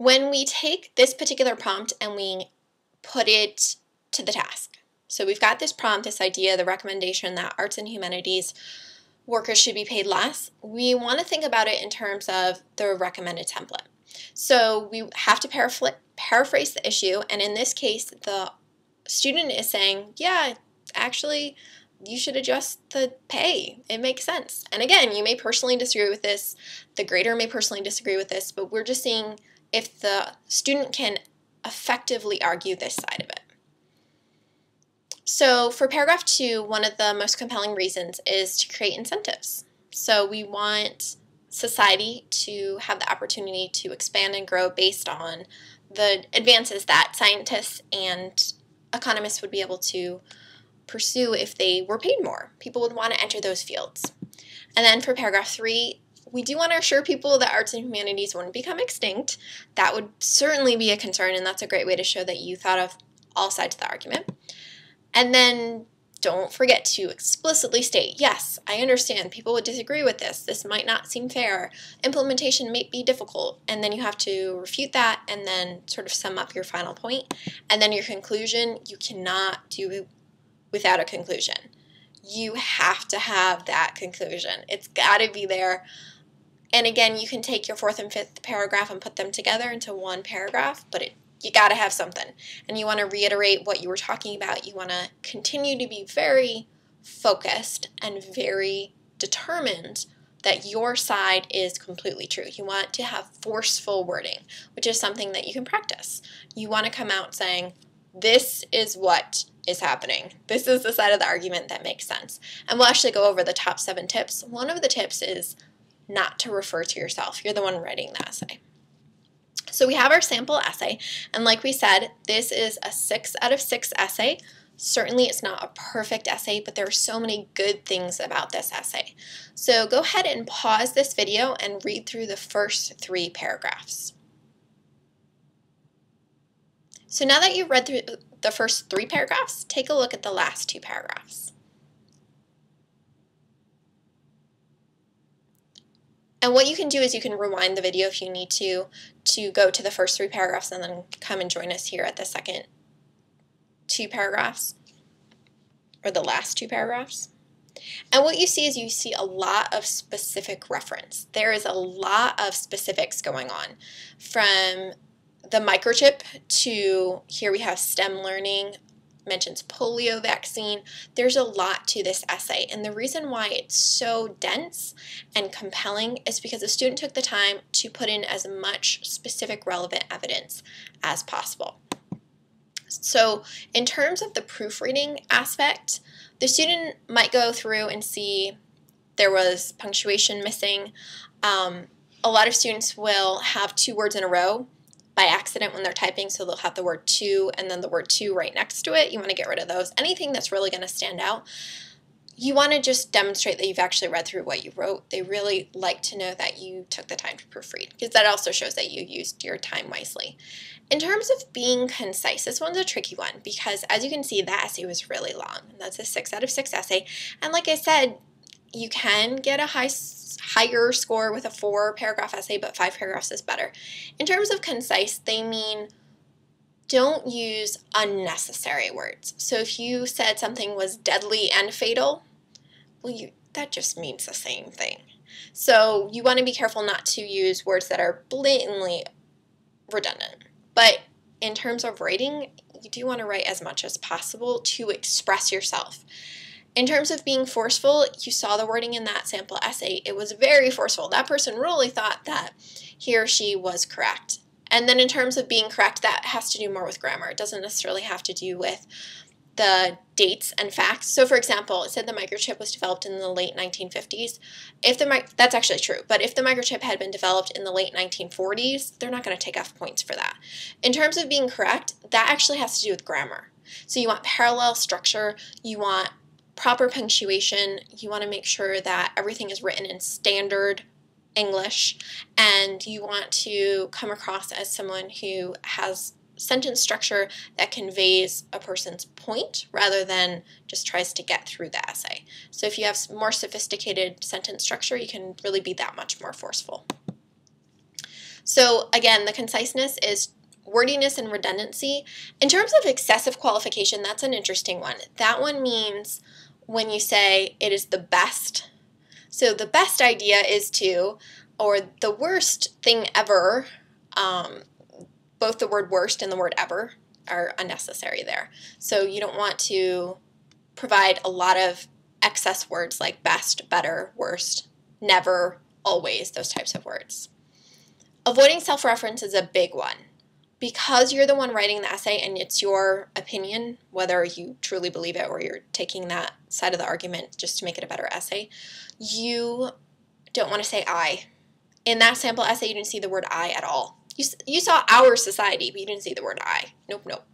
When we take this particular prompt and we put it to the task, so we've got this prompt, this idea, the recommendation that arts and humanities workers should be paid less, we want to think about it in terms of the recommended template. So we have to paraphrase the issue, and in this case, the student is saying, yeah, actually, you should adjust the pay. It makes sense. And again, you may personally disagree with this, the grader may personally disagree with this, but we're just seeing if the student can effectively argue this side of it. So for paragraph 2, one of the most compelling reasons is to create incentives. So we want society to have the opportunity to expand and grow based on the advances that scientists and economists would be able to pursue if they were paid more. People would want to enter those fields. And then for paragraph 3, we do want to assure people that arts and humanities wouldn't become extinct. That would certainly be a concern, and that's a great way to show that you thought of all sides of the argument. And then don't forget to explicitly state, yes, I understand people would disagree with this. This might not seem fair. Implementation may be difficult. And then you have to refute that and then sort of sum up your final point. And then your conclusion, you cannot do it without a conclusion. You have to have that conclusion. It's got to be there. And again, you can take your 4th and 5th paragraph and put them together into one paragraph, but you got to have something. And you want to reiterate what you were talking about. You want to continue to be very focused and very determined that your side is completely true. You want to have forceful wording, which is something that you can practice. You want to come out saying, this is what is happening. This is the side of the argument that makes sense. And we'll actually go over the top 7 tips. One of the tips is not to refer to yourself. You're the one writing the essay. So we have our sample essay, and like we said, this is a 6 out of 6 essay. Certainly it's not a perfect essay, but there are so many good things about this essay. So go ahead and pause this video and read through the first 3 paragraphs. So now that you've read through the first 3 paragraphs, take a look at the last 2 paragraphs. And what you can do is you can rewind the video if you need to go to the first 3 paragraphs and then come and join us here at the second 2 paragraphs, or the last 2 paragraphs. And what you see is you see a lot of specific reference. There is a lot of specifics going on, from the microchip to here we have STEM learning, mentions polio vaccine. There's a lot to this essay, and the reason why it's so dense and compelling is because the student took the time to put in as much specific relevant evidence as possible. So in terms of the proofreading aspect, the student might go through and see there was punctuation missing. A lot of students will have 2 words in a row by accident when they're typing, so they'll have the word to and then the word to right next to it. You want to get rid of those. Anything that's really going to stand out, you want to just demonstrate that you've actually read through what you wrote. They really like to know that you took the time to proofread, because that also shows that you used your time wisely. In terms of being concise, this one's a tricky one, because as you can see, that essay was really long. That's a 6 out of 6 essay. And like I said, you can get a higher score with a 4-paragraph essay, but 5 paragraphs is better. In terms of concise, they mean don't use unnecessary words. So if you said something was deadly and fatal, well, that just means the same thing. So you want to be careful not to use words that are blatantly redundant. But in terms of writing, you do want to write as much as possible to express yourself. In terms of being forceful, you saw the wording in that sample essay. It was very forceful. That person really thought that he or she was correct. And then in terms of being correct, that has to do more with grammar. It doesn't necessarily have to do with the dates and facts. So for example, it said the microchip was developed in the late 1950s. That's actually true, but if the microchip had been developed in the late 1940s, they're not going to take off points for that. In terms of being correct, that actually has to do with grammar. So you want parallel structure, you want proper punctuation, you want to make sure that everything is written in standard English, and you want to come across as someone who has sentence structure that conveys a person's point rather than just tries to get through the essay. So if you have more sophisticated sentence structure, you can really be that much more forceful. So again, the conciseness is wordiness and redundancy. In terms of excessive qualification, that's an interesting one. That one means when you say it is the best. So the best idea is to, or the worst thing ever, both the word worst and the word ever are unnecessary there. So you don't want to provide a lot of excess words like best, better, worst, never, always, those types of words. Avoiding self-reference is a big one. Because you're the one writing the essay and it's your opinion, whether you truly believe it or you're taking that side of the argument just to make it a better essay, you don't want to say I. In that sample essay, you didn't see the word I at all. You saw our society, but you didn't see the word I. Nope, nope.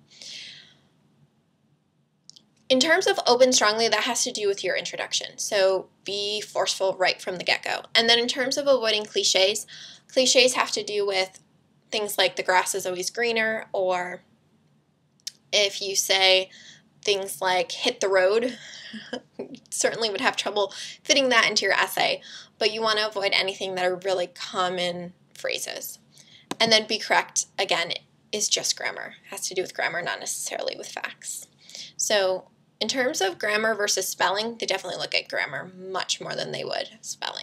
In terms of open strongly, that has to do with your introduction. So be forceful right from the get-go. And then in terms of avoiding cliches, cliches have to do with things like the grass is always greener, or if you say things like hit the road, you certainly would have trouble fitting that into your essay, but you want to avoid anything that are really common phrases. And then be correct, again, is just grammar. It has to do with grammar, not necessarily with facts. So in terms of grammar versus spelling, they definitely look at grammar much more than they would spelling.